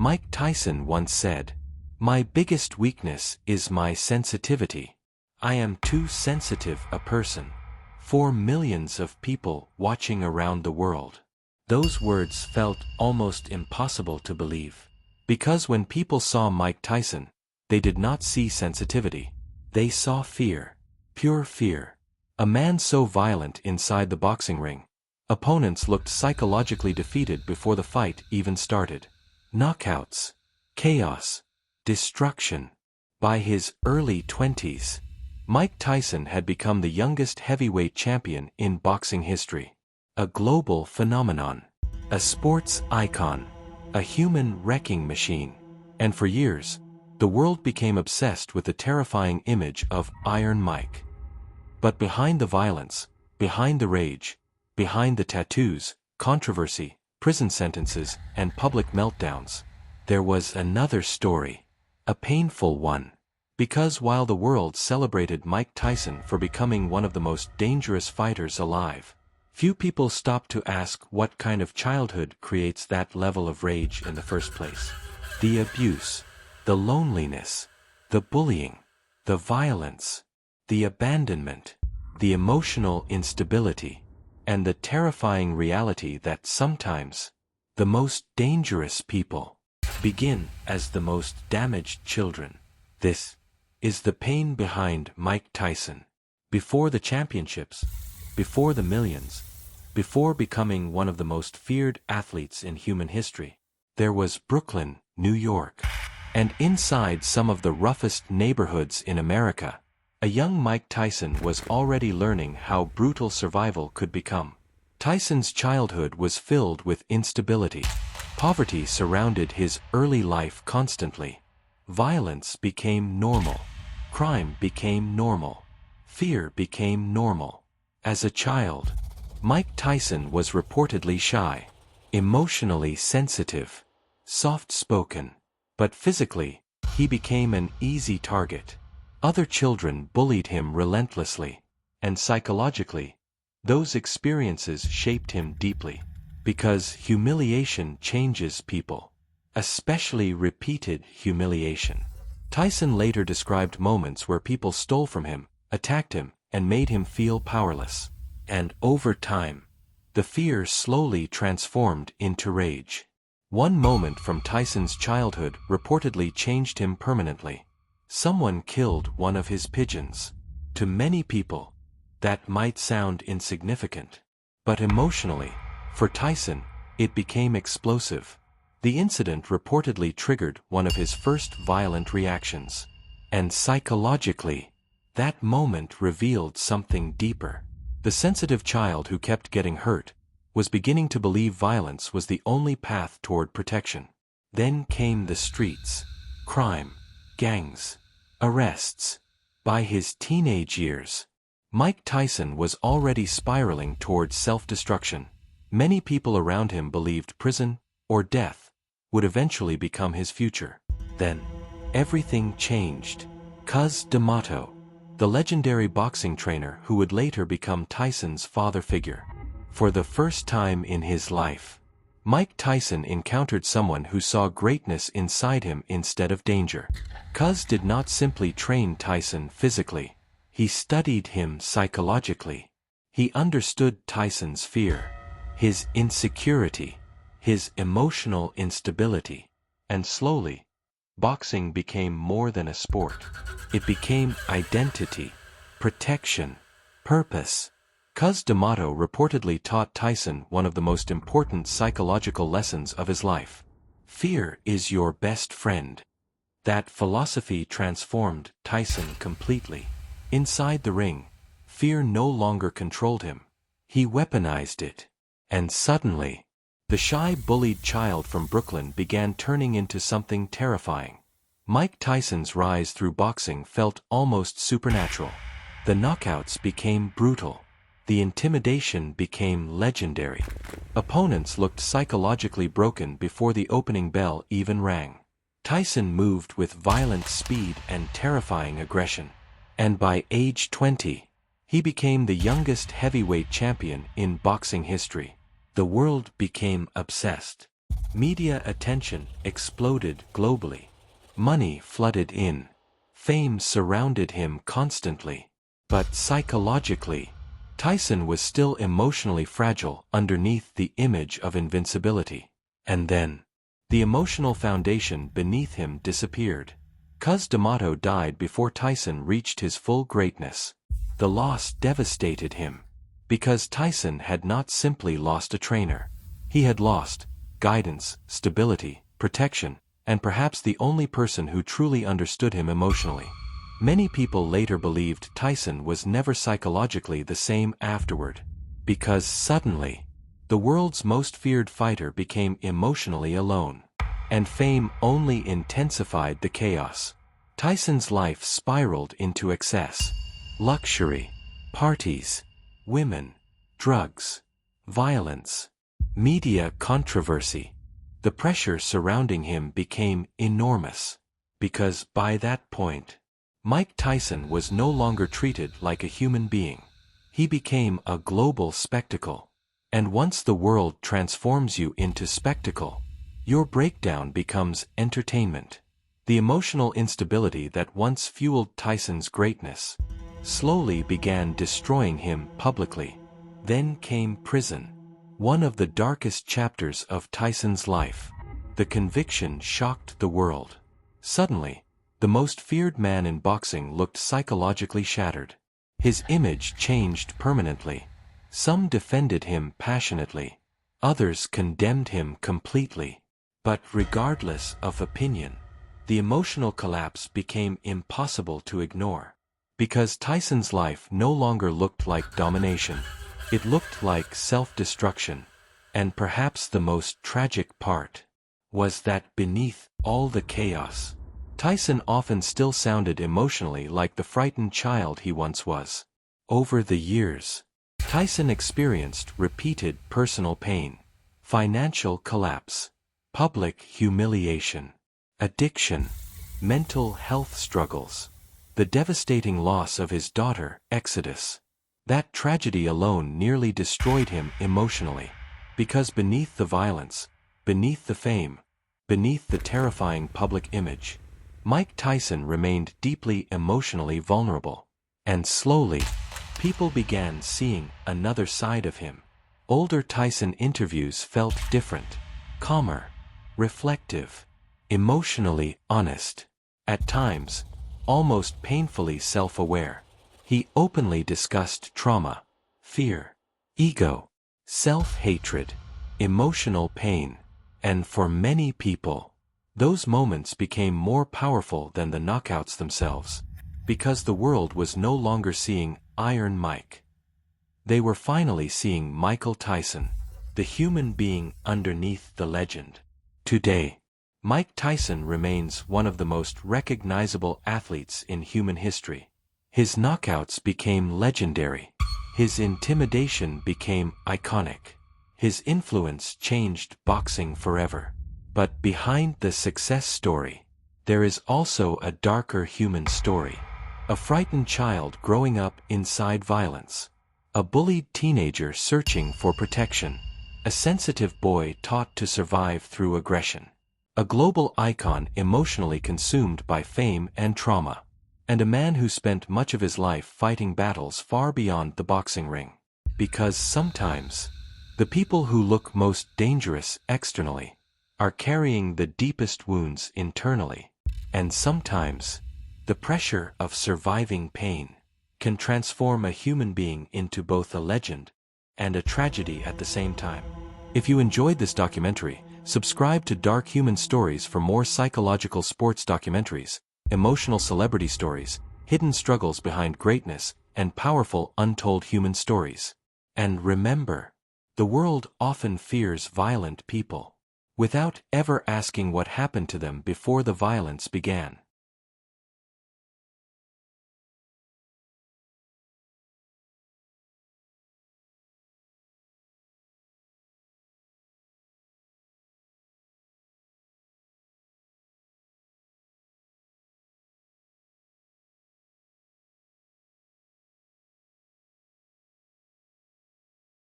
Mike Tyson once said, "My biggest weakness is my sensitivity. I am too sensitive a person for millions of people watching around the world." Those words felt almost impossible to believe. Because when people saw Mike Tyson, they did not see sensitivity. They saw fear. Pure fear. A man so violent inside the boxing ring. Opponents looked psychologically defeated before the fight even started. Knockouts. Chaos. Destruction. By his early 20s, Mike Tyson had become the youngest heavyweight champion in boxing history. A global phenomenon. A sports icon. A human wrecking machine. And for years, the world became obsessed with the terrifying image of Iron Mike. But behind the violence, behind the rage, behind the tattoos, controversy, prison sentences, and public meltdowns, there was another story. A painful one. Because while the world celebrated Mike Tyson for becoming one of the most dangerous fighters alive, few people stopped to ask what kind of childhood creates that level of rage in the first place. The abuse, the loneliness, the bullying, the violence, the abandonment, the emotional instability, and the terrifying reality that sometimes the most dangerous people begin as the most damaged children. This is the pain behind Mike Tyson. Before the championships, before the millions, before becoming one of the most feared athletes in human history, there was Brooklyn, New York. And inside some of the roughest neighborhoods in America, a young Mike Tyson was already learning how brutal survival could become. Tyson's childhood was filled with instability. Poverty surrounded his early life constantly. Violence became normal. Crime became normal. Fear became normal. As a child, Mike Tyson was reportedly shy, emotionally sensitive, soft-spoken. But physically, he became an easy target. Other children bullied him relentlessly. And psychologically, those experiences shaped him deeply. Because humiliation changes people. Especially repeated humiliation. Tyson later described moments where people stole from him, attacked him, and made him feel powerless. And over time, the fear slowly transformed into rage. One moment from Tyson's childhood reportedly changed him permanently. Someone killed one of his pigeons. To many people, that might sound insignificant. But emotionally, for Tyson, it became explosive. The incident reportedly triggered one of his first violent reactions. And psychologically, that moment revealed something deeper. The sensitive child who kept getting hurt was beginning to believe violence was the only path toward protection. Then came the streets, crime, gangs, arrests. By his teenage years, Mike Tyson was already spiraling towards self-destruction. Many people around him believed prison, or death, would eventually become his future. Then, everything changed. Cus D'Amato, the legendary boxing trainer who would later become Tyson's father figure. For the first time in his life, Mike Tyson encountered someone who saw greatness inside him instead of danger. Cus did not simply train Tyson physically. He studied him psychologically. He understood Tyson's fear, his insecurity, his emotional instability. And slowly, boxing became more than a sport. It became identity, protection, purpose. Cus D'Amato reportedly taught Tyson one of the most important psychological lessons of his life. Fear is your best friend. That philosophy transformed Tyson completely. Inside the ring, fear no longer controlled him. He weaponized it. And suddenly, the shy bullied child from Brooklyn began turning into something terrifying. Mike Tyson's rise through boxing felt almost supernatural. The knockouts became brutal. The intimidation became legendary. Opponents looked psychologically broken before the opening bell even rang. Tyson moved with violent speed and terrifying aggression. And by age 20, he became the youngest heavyweight champion in boxing history. The world became obsessed. Media attention exploded globally. Money flooded in. Fame surrounded him constantly. But psychologically, Tyson was still emotionally fragile underneath the image of invincibility. And then, the emotional foundation beneath him disappeared. Cus D'Amato died before Tyson reached his full greatness. The loss devastated him. Because Tyson had not simply lost a trainer. He had lost guidance, stability, protection, and perhaps the only person who truly understood him emotionally. Many people later believed Tyson was never psychologically the same afterward. Because suddenly, the world's most feared fighter became emotionally alone. And fame only intensified the chaos. Tyson's life spiraled into excess. Luxury, parties, women, drugs, violence, media controversy. The pressure surrounding him became enormous. Because by that point, Mike Tyson was no longer treated like a human being. He became a global spectacle. And once the world transforms you into spectacle, your breakdown becomes entertainment. The emotional instability that once fueled Tyson's greatness slowly began destroying him publicly. Then came prison. One of the darkest chapters of Tyson's life. The conviction shocked the world. Suddenly, the most feared man in boxing looked psychologically shattered. His image changed permanently. Some defended him passionately. Others condemned him completely. But regardless of opinion, the emotional collapse became impossible to ignore. Because Tyson's life no longer looked like domination. It looked like self-destruction. And perhaps the most tragic part was that beneath all the chaos, Tyson often still sounded emotionally like the frightened child he once was. Over the years, Tyson experienced repeated personal pain, financial collapse, public humiliation, addiction, mental health struggles, the devastating loss of his daughter, Exodus. That tragedy alone nearly destroyed him emotionally. Because beneath the violence, beneath the fame, beneath the terrifying public image, Mike Tyson remained deeply emotionally vulnerable. And slowly, people began seeing another side of him. Older Tyson interviews felt different, calmer, reflective, emotionally honest. At times, almost painfully self-aware. He openly discussed trauma, fear, ego, self-hatred, emotional pain, and for many people, those moments became more powerful than the knockouts themselves, because the world was no longer seeing Iron Mike. They were finally seeing Michael Tyson, the human being underneath the legend. Today, Mike Tyson remains one of the most recognizable athletes in human history. His knockouts became legendary. His intimidation became iconic. His influence changed boxing forever. But behind the success story, there is also a darker human story. A frightened child growing up inside violence. A bullied teenager searching for protection. A sensitive boy taught to survive through aggression. A global icon emotionally consumed by fame and trauma. And a man who spent much of his life fighting battles far beyond the boxing ring. Because sometimes, the people who look most dangerous externally are carrying the deepest wounds internally. And sometimes, the pressure of surviving pain can transform a human being into both a legend and a tragedy at the same time. If you enjoyed this documentary, subscribe to Dark Human Stories for more psychological sports documentaries, emotional celebrity stories, hidden struggles behind greatness, and powerful untold human stories. And remember, the world often fears violent people, without ever asking what happened to them before the violence began.